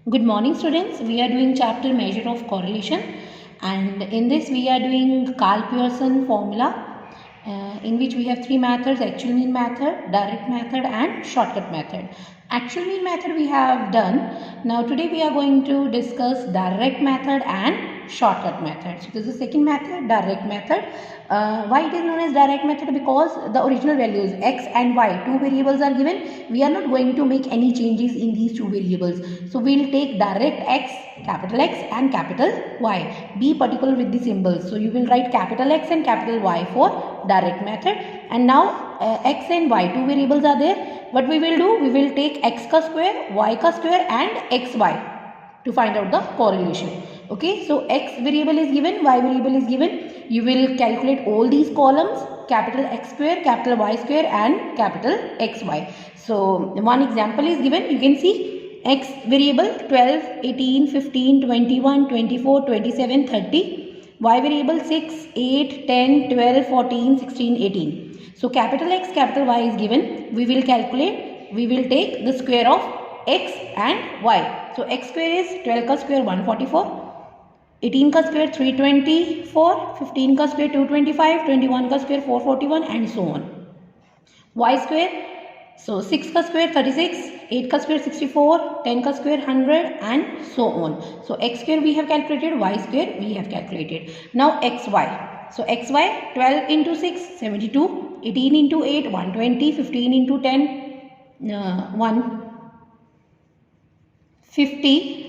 Good morning students, we are doing chapter measure of correlation and in this we are doing Karl Pearson formula in which we have three methods: actual mean method, direct method and shortcut method. Actual mean method we have done. Now today we are going to discuss direct method and shortcut method. So this is the second method, direct method. Why it is known as direct method? Because the original values x and y, two variables are given. We are not going to make any changes in these two variables. So we will take direct x, capital X and capital Y. Be particular with the symbols. So you will write capital X and capital Y for direct method. And now x and y, two variables are there. What we will do? We will take x ka square, y ka square and xy to find out the correlation. Okay, so x variable is given, y variable is given. You will calculate all these columns, capital X square, capital Y square and capital XY. So one example is given. You can see x variable 12, 18, 15, 21, 24, 27, 30. Y variable 6, 8, 10, 12, 14, 16, 18. So capital X, capital Y is given. We will calculate, we will take the square of x and y. So x square is 12 ka square 144. 18 का square 324, 15 का square 225, 21 का square 441 and so on. Y square, so 6 का square 36, 8 का square 64, 10 का square 100 and so on. So x square we have calculated, y square we have calculated. Now xy. So xy 12 into 6 72, 18 into 8 120, 15 into 10 150.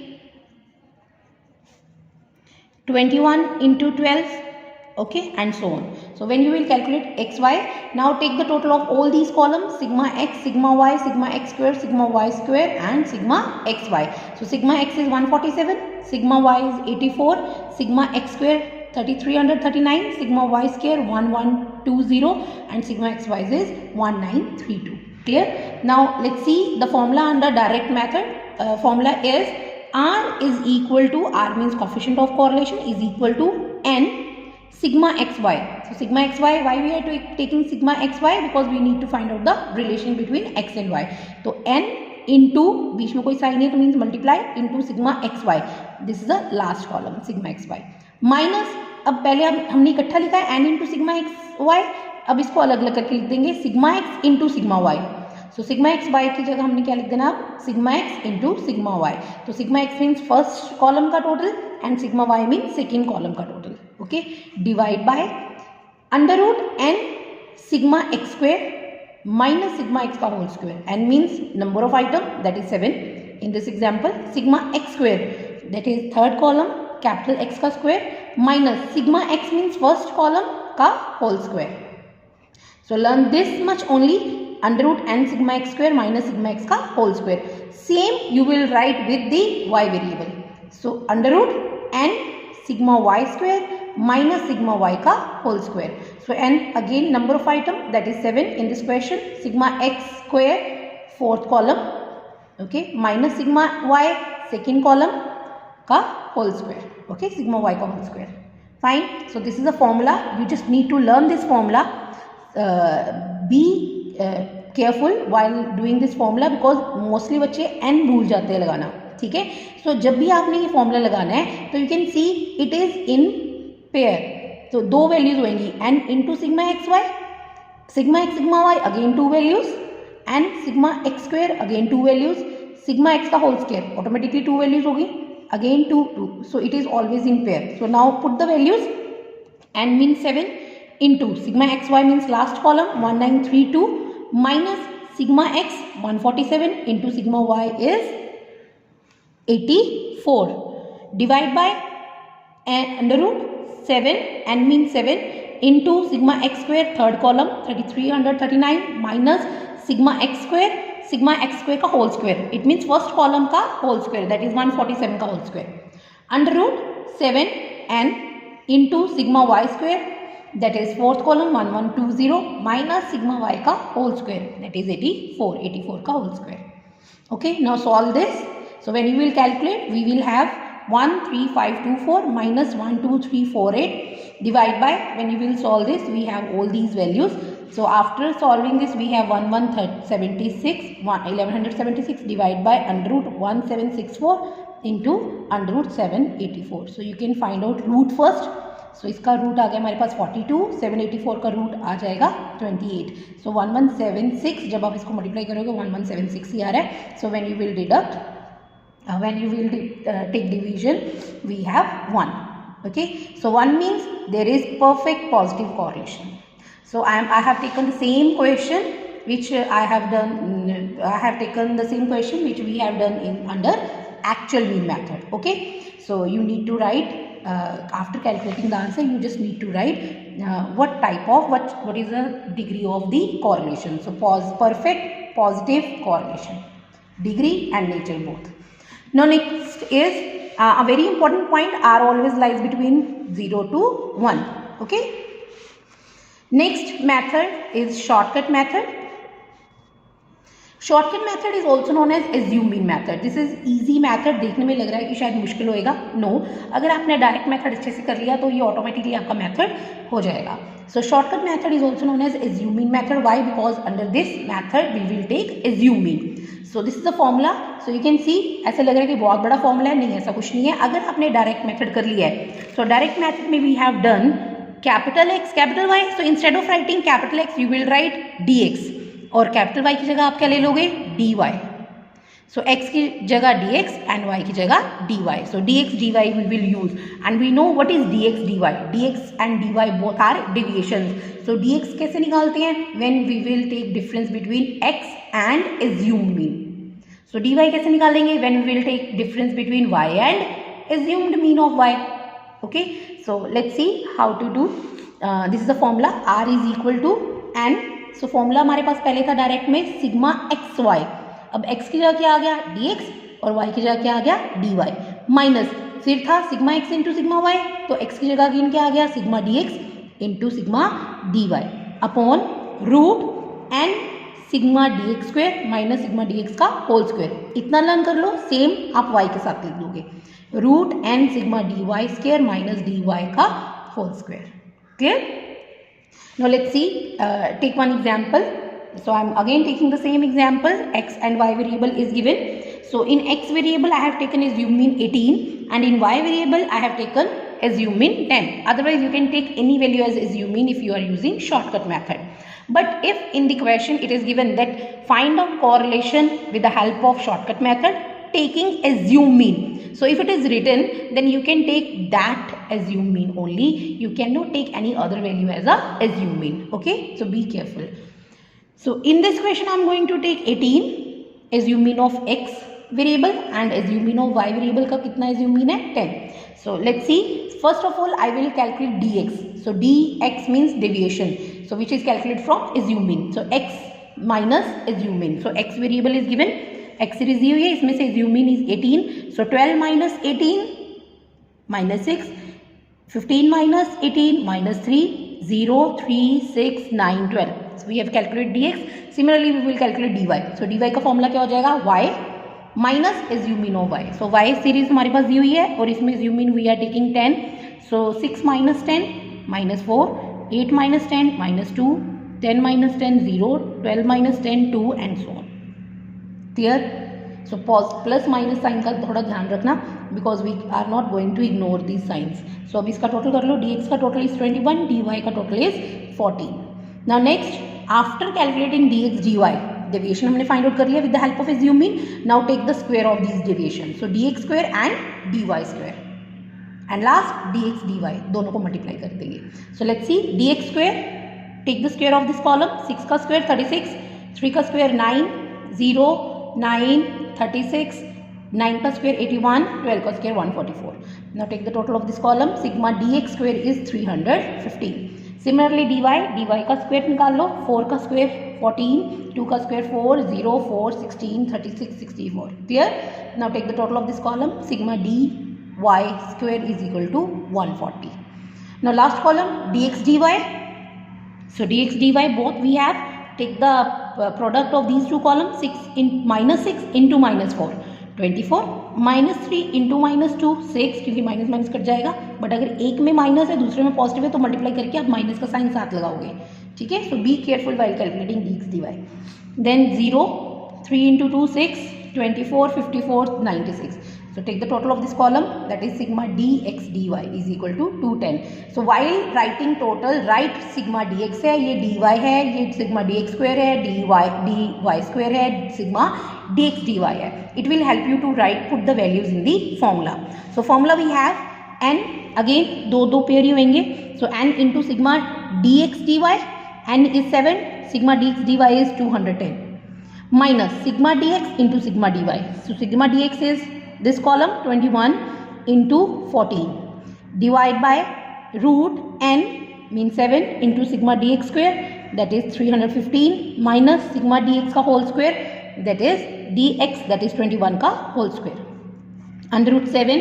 21 into 12, okay, and so on. So when you will calculate xy, now take the total of all these columns: sigma x, sigma y, sigma x square, sigma y square and sigma xy. So sigma x is 147, sigma y is 84, sigma x square 3339, sigma y square 1120 and sigma xy is 1932. Clear? Now let's see the formula under direct method. Formula is R is equal to, R means coefficient of correlation, is equal to n sigma xy. So sigma xy, why we are taking sigma xy? Because we need to find out the relation between x and y. So n into, बीच में कोई sign है तो means multiply into sigma xy. This is the last column, sigma xy. Minus, अब पहले हमने इकट्ठा लिखा है n into sigma xy, अब इसको अलग अलग करके लिख देंगे sigma x into sigma y. So sigma x y की जगह हमने क्या लिख देना अब sigma x into sigma y. तो sigma x means first column का total and sigma y means second column का total. Okay, divide by under root n sigma x square minus sigma x का whole square. N means number of item, that is 7. In this example, sigma x square, that is third column, capital X का square minus sigma x means first column का whole square. So learn this much only. Under root n sigma x square minus sigma x का whole square. Same you will write with the y variable. So under root n sigma y square minus sigma y का whole square. So n again number of item, that is 7 in this question. Sigma x square fourth column, okay, minus sigma y second column का whole square. Okay, sigma y का whole square. Fine. So this is the formula. You just need to learn this formula. Be careful while doing this formula because mostly बच्चे n भूल जाते हैं लगाना. ठीक है, so जब भी आपने ये फॉर्मूला लगाना है तो you can see it is in pair. तो दो वैल्यूज होंगी, n into sigma xy, sigma x sigma y again two values and sigma x square again two values, sigma x का whole square automatically two values होगी, again 2. So it is always in pair. So now put the values. N means 7 into sigma xy means last column 1932 minus sigma x 147 into sigma y is 84. Divide by under root 7, n means 7 into sigma x square third column 3339 minus sigma x square का whole square. It means first column का whole square, that is 147 का whole square. Under root 7 n into sigma y square, that is fourth column 1120 minus sigma y का whole square, that is 84 का whole square. Okay, now solve this. So when you will calculate, we will have 13524 minus 12348 divide by, when you will solve this, we have all these values So after solving this, we have 1176 divided by under root 1764 into under root 784. So you can find out root first. So इसका root आ गया हमारे पास 42, 784 का root आ जाएगा 28. So 1176 जब आप इसको multiply करोगे 1176 ही आ रहा है. So when you will deduct, when you will take division, we have 1. Okay. So 1 means there is perfect positive correlation. So I have taken the same question which I have taken the same question which we have done in under actual mean method. Okay. So you need to write after calculating the answer, you just need to write what is the degree of the correlation. So perfect positive correlation, degree and nature both. Now next is a very important point, R always lies between 0 to 1. Okay. Next method is shortcut method. Shortcut method is also known as assume mean method. This is easy method. देखने में लग रहा है कि शायद मुश्किल होएगा. No, अगर आपने डायरेक्ट मेथड अच्छे से कर लिया तो ये ऑटोमेटिकली आपका मेथड हो जाएगा. So shortcut method is also known as assume mean method. Why? Because under this method we will take assume mean. So this is the formula. So you can see ऐसा लग रहा है कि बहुत बड़ा फॉर्मूला है. नहीं, ऐसा कुछ नहीं है. अगर आपने डायरेक्ट मेथड कर लिया है, so डायरेक्ट मेथड में we have done capital X, capital Y. So instead of writing capital X, you will write dx. और कैपिटल Y की जगह आप क्या ले लोगे? dy. So x की जगह dx and y की जगह dy. So dx dy we will use, and we know what is dx dy. dx and dy both are deviations. So dx कैसे निकालते हैं? When we will take difference between x and assumed mean. So dy कैसे निकालेंगे? When we will take difference between y and assumed mean of y. Okay. So let's see how to do. This is the formula. R is equal to n. So formula हमारे पास पहले था direct में sigma x Y. अब x की जगह क्या आ गया? dx और y की जगह क्या आ गया? dy. माइनस फिर था sigma x into sigma y, तो x की जगह अगेन क्या आ गया? Sigma dx into sigma dy upon root n sigma dx square minus sigma dx का होल स्क्वायर. इतना लर्न कर लो. सेम आप y के साथ लिख दोगे. Root n sigma dy square minus dy का whole square. Clear? Now let's see, take one example. So I am again taking the same example. X and y variable is given. So in x variable I have taken assume mean 18, and in y variable I have taken assume mean 10. Otherwise you can take any value as assume mean if you are using shortcut method. But if in the question it is given that find out correlation with the help of shortcut method taking assume mean. So if it is written, then you can take that assume mean only. You cannot take any other value as a assume mean. Okay. So be careful. So in this question, I am going to take 18 assume mean of x variable and assume mean of y variable का कितना assume mean है? 10. So let's see. First of all, I will calculate dx. So dx means deviation. So which is calculated from assume mean. So x minus assume mean. So x variable is given. x series दी हुई है, इसमें से assume mean is 18. So 12 minus 18 minus 6, 15 minus 18 minus 3, 0, 3, 6, 9, 12. So we have calculated dx. Similarly we will calculate dy. So dy का formula क्या हो जाएगा? y minus assume mean of y. So y series हमारे पास दी हुई है और इसमें assume mean we are taking 10. So 6 minus 10 minus 4, 8 minus 10 minus 2, 10 minus 10 0, 12 minus 10 2 and so on. Clear? So plus minus sign का थोड़ा ध्यान रखना because we are not going to ignore these signs. So अब इसका टोटल कर लो. dx का total is 21, dy का total is 14. Now next after calculating dx dy deviation हमने फाइंड आउट कर लिया with the help of assume mean. Now take the square of this deviation. So dx square and dy square and last dx dy दोनों को multiply कर देंगे. So let's see dx square take the square of this column. 6 का square 36, 3 का square 9, 0 9, 36, 9 का square 81, 12 का square 144. Now take the total of this column. Sigma dx square is 315. Similarly dy का square निकाल लो. 4 का स्क्वायर 14, 2 का square 4, 0, 4, 16, 36, 64. Clear? Now take the total of this column. Sigma dy square is equal to 140. Now last column dx dy. So dx dy both we have. Take the product of these two columns. 6 into minus 4 24, minus 3 into minus 2 6, क्योंकि minus minus cut जाएगा. But अगर एक में minus है दूसरे में positive है तो मल्टीप्लाई करके आप माइनस का साइन साथ लगाओगे. ठीक है. So be careful while calculating dx dy. Then 0, 3 into 2 6, 24, 54, 96. So take the total of this column, that is sigma dx dy is equal to 210. So while writing total, write sigma dx है, ये dy है, ये sigma dx square है, dy square है, sigma dx dy है. It will help you to put the values in the formula. So formula we have n, again दो pair ही होंगे. So n into sigma dx dy, n is 7, sigma dx dy is 210. Minus sigma dx into sigma dy. So sigma dx is this column 21 into 14. Divide by root n means 7 into sigma dx square, that is 315, minus sigma dx का whole square, that is dx, that is 21 का whole square. Under root 7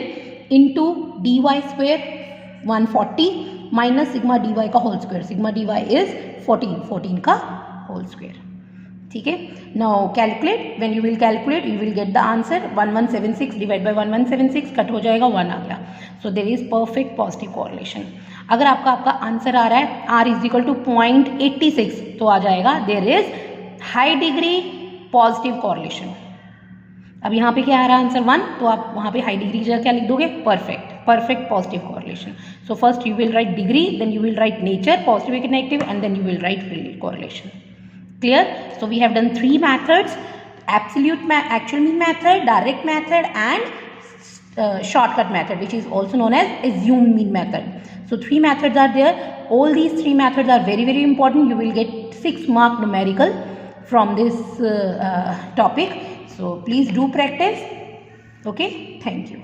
into dy square 140 minus sigma dy का whole square. Sigma dy is 14 का whole square. ठीक है. Now calculate, when you will calculate you will get the answer 1176 divide by 1176 cut हो जाएगा, 1 आ गया. So there is perfect positive correlation. अगर आपका आंसर आ रहा है r इज इक्वल टू 0.86 तो आ जाएगा there is high degree positive correlation. अब यहाँ पे क्या आ रहा है आंसर 1, तो आप वहाँ पे हाई डिग्री की जगह क्या लिख दोगे, perfect positive correlation. So first you will write degree, then you will write nature positive negative, and then you will write correlation. Clear? So we have done 3 methods: actual mean method, direct method, and shortcut method, which is also known as assumed mean method. So 3 methods are there. All these 3 methods are very, very important. You will get 6 mark numerical from this topic. So please do practice. Okay, thank you.